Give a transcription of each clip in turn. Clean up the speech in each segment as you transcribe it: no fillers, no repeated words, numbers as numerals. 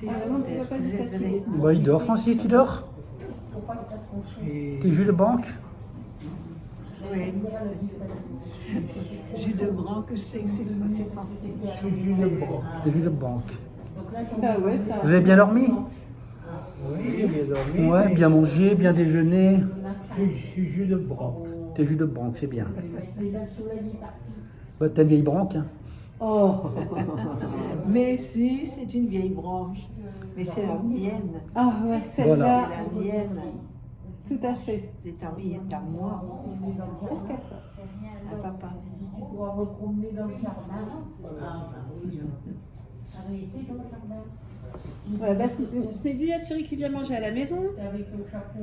Non, tu vas pas Vous êtes fatigué. avec nous. Bah, il dort, Francis, tu dors? T'es jus de banque? Oui. Jus de branc, je sais que c'est français. T'es jus de banque. Bah ouais, ça. Vous avez bien dormi? Oui, j'ai bien dormi. Ouais, mais bien mangé, bien déjeuné. Je suis jus de branque. T'es jus de banque, c'est bien. Bah, t'as une vieille branque, hein? Oh. Mais si, c'est une vieille branche. Mais c'est la mienne. Ah ouais, celle-là. Voilà. C'est la mienne. Tout à fait. C'est à moi. À papa. Tu pourras repromener dans le jardin. Ouais, bah, ce midi, il y a Thierry qui vient manger à la maison. Avec le chapeau.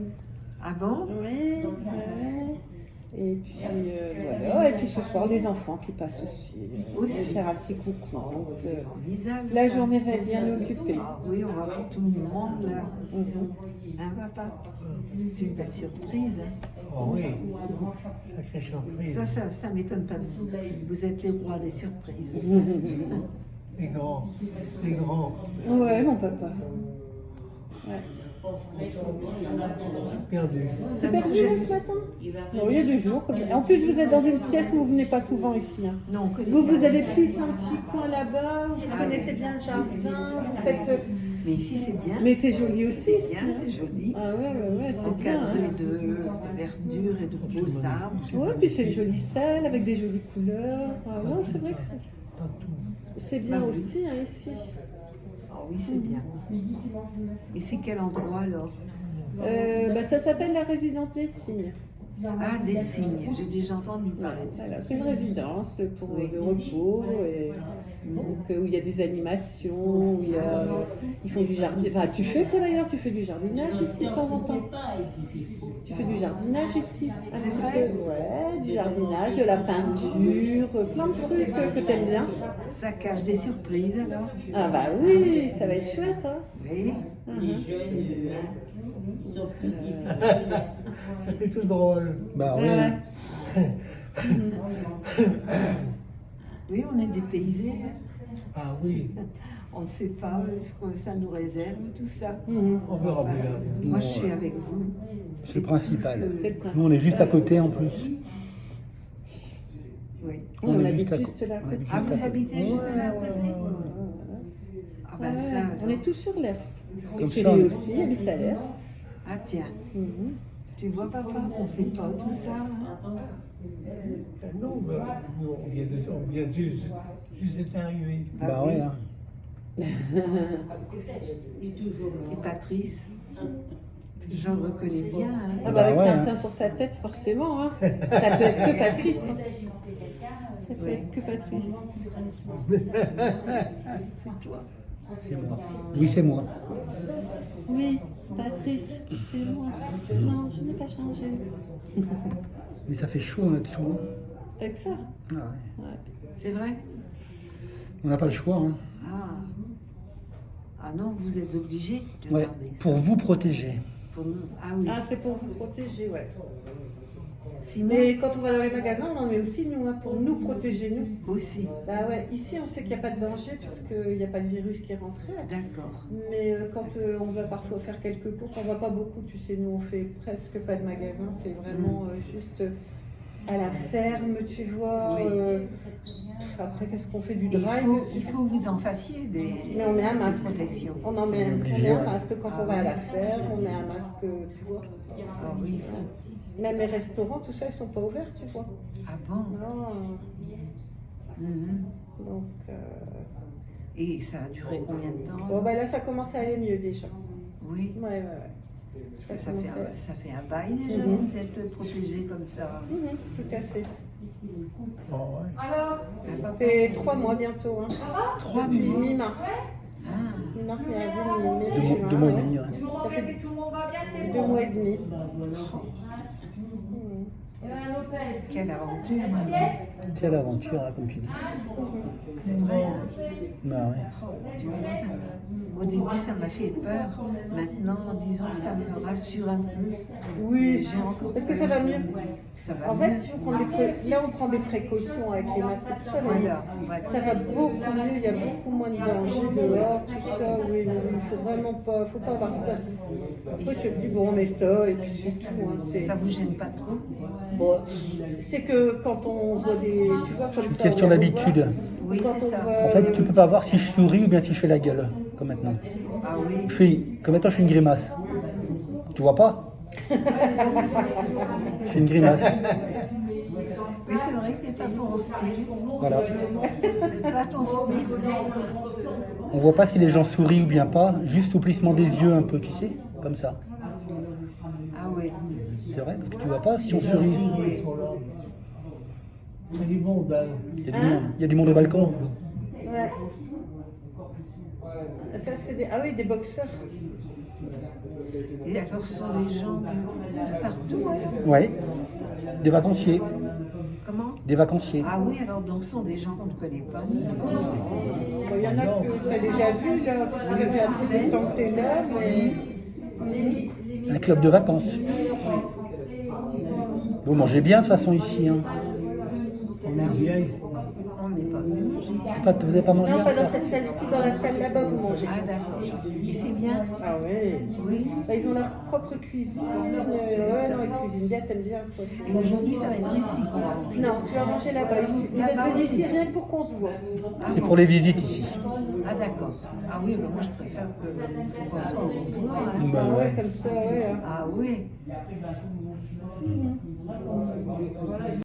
Ah bon? Oui, ouais. Et puis voilà. Et puis ce soir, les enfants qui passent aussi. Aussi. Faire un petit coucou. Donc, C'est formidable. la ça. journée va être bien occupée. Ah oui, on va voir tout le monde là. Mhm. Hein, papa? C'est une belle surprise. Hein. Oh oui, sacrée surprise. Ça m'étonne pas de vous. Vous êtes les rois des surprises. Les grands, les grands. Ouais, mon papa. Ouais. Perdu. C'est perdu là ce matin? Non, il y a 2 jours. En plus, vous êtes dans une pièce où vous venez pas souvent ici. Hein. Non, on connaît Vous pas. avez plus un petit coin là-bas, vous connaissez bien le jardin, vous faites... Mais ici c'est bien. Mais c'est joli aussi ici. Bien, hein. c'est joli. Ah ouais, c'est bien. Encadré Hein. de verdure et de beaux arbres. Ouais, puis c'est une jolie salle avec des jolies couleurs. Ah non, c'est vrai que c'est bien aussi hein, ici. Ah oui, c'est bien. Et c'est quel endroit alors? Bah, ça s'appelle la résidence des cygnes. Ah, des cygnes. J'ai déjà entendu parler de ça. Voilà, c'est une résidence pour de repos et donc, où il y a des animations, où ils font du jardin. Enfin, tu fais toi d'ailleurs, tu fais du jardinage ici de temps en temps. Tu fais du jardinage ici, un petit peu. Ouais, du jardinage, de la peinture, plein de trucs que t'aimes bien. Ça cache des surprises alors? Ah bah oui, ça va être chouette, hein. Oui. Ça fait tout drôle. Bah oui. Ouais. Oui, on est dépaysés. Ah oui, On ne sait pas ce que ça nous réserve, tout ça. on verra Enfin, bien. moi, je suis avec vous. C'est le principal. C'est le principe. Nous, on est juste à côté en plus. Oui. On est habite à juste côté. là à On côté. habite Ah, juste à vous côté. habitez juste là à côté? Ah ben Ouais, ça, on alors. est tous sur l'Ers. Et Comme Thierry ça. aussi habite à l'Ers. Ah tiens, Mhm. tu vois papa, on ne sait pas tout ça. Hein. Non, mais on vient juste d'être arrivé. Bah ouais. Hein. Et Patrice, je le reconnais bien. Hein. Ah bah Bah avec ouais, Tintin hein. sur sa tête, forcément. Hein. Ça peut être que Patrice. Hein. Ça peut être que Patrice. C'est toi. Oui, c'est moi. Oui, Patrice, c'est moi. Non, je n'ai pas changé. Mais ça fait chaud avec tout. Avec ça. Ah ouais. Ouais. C'est vrai? On n'a pas le choix. Hein. Ah. Ah non, vous êtes obligé de Ouais. garder ça. Pour vous protéger. Pour nous. Ah oui. Ah, c'est pour vous protéger, ouais. Sinon, Mais quand on va dans les magasins, on en met aussi, nous, hein, pour nous protéger, nous. aussi. Bah ouais, ici, on sait qu'il n'y a pas de danger puisqu'il n'y a pas de virus qui est rentré. D'accord. Mais quand on va parfois faire quelques courses, on ne va pas beaucoup, tu sais, nous on fait presque pas de magasin, c'est vraiment juste à la ferme, tu vois. Oui. Après, qu'est-ce qu'on fait du Il drive? faut que vous en fassiez des Mais on met un masque. protection. On en met, On est on obligé, met un ouais. masque quand on va à la ferme, on met un masque, tu vois. Ah oui, il faut. Même les restaurants, tout ça, ils sont pas ouverts, tu vois. Ah bon? Non. Mhm. Donc, Et ça a duré combien de temps? bon, bah là, ça commence à aller mieux déjà. Oui. Ouais. Parce que ça commence fait un bail déjà, Mhm. vous êtes protégé comme ça. Tout à fait. Oh, ouais. Alors, Ça fait 3 mois bientôt. Hein. 3 Depuis mois. mi-mars. Ah, Mi-mars, mi-avril, mai, Deux mois juin. et Ouais. demi. Ouais. du moment que tout le monde va bien, c'est 2 bon. mois et demi. Et un hôtel. quelle aventure! Sieste. C'est l'aventure, hein, comme tu dis. C'est vrai. Bah ouais. Oh, tu vois, au début, ça m'a fait peur. Maintenant, disons que ça me rassure un peu. Oui, J'ai encore parce que ça va mieux. Ça va En fait, mieux. là, on prend des précautions avec les masques, tout ça, mais Voilà. ça va beaucoup mieux, il y a beaucoup moins de danger dehors, tout ça, oui, il faut vraiment pas, faut pas avoir peur. Après, je te dis, bon, on met ça, et puis c'est tout. Hein, Ça vous gêne pas trop? bon, c'est que quand on voit des, tu vois, comme ça. Question on va d'habitude. voir, Oui, quand c'est on ça. voit- En fait, tu peux pas voir si je souris ou bien si je fais la gueule, comme maintenant. Ah oui. Comme maintenant, je fais une grimace. Tu vois pas? Je fais une grimace. Oui, c'est vrai que c'est pas ton style. Voilà. C'est pas ton style. On voit pas si les gens sourient ou bien pas, juste au plissement des yeux un peu, tu sais, comme ça. Ah oui. C'est vrai, parce que tu vois pas si on sourit. Ils sont là. Il y a du monde, hein. Il y a du monde, il y a du monde au balcon. Ouais. Ça, c'est des, ah oui, des boxeurs. Et alors, ce sont des gens de partout, hein? Ouais. Des vacanciers. Comment? Des vacanciers. Ah oui, alors donc ce sont des gens qu'on ne connaît pas. Bon, il y en a que tu as déjà vu, là, parce que ça fait un petit peu de temps que tu es là, mais. Un club de vacances. Vous mangez bien de toute façon ici. Hein. On aime bien ici. On n'est pas venu manger. Vous n'avez pas mangé? Non, pas dans cette salle-ci, dans la salle là-bas, vous mangez. Ah d'accord. Et c'est bien. Ah ouais. Oui. Bah, ils ont leur propre cuisine. Ouais, non, ils cuisinent bien, t'aimes bien, toi. Et aujourd'hui, ça va être ici qu'on va manger. Non, tu vas manger là-bas. Ici. Vous êtes Là-bas venus aussi. ici rien que pour qu'on se voit. C'est pour les visites ici. Ah d'accord. Ah oui, mais moi je préfère qu'on soit au soir. Hein. Bah Ah ouais, ouais. comme ça, ouais. Hein. Ah oui.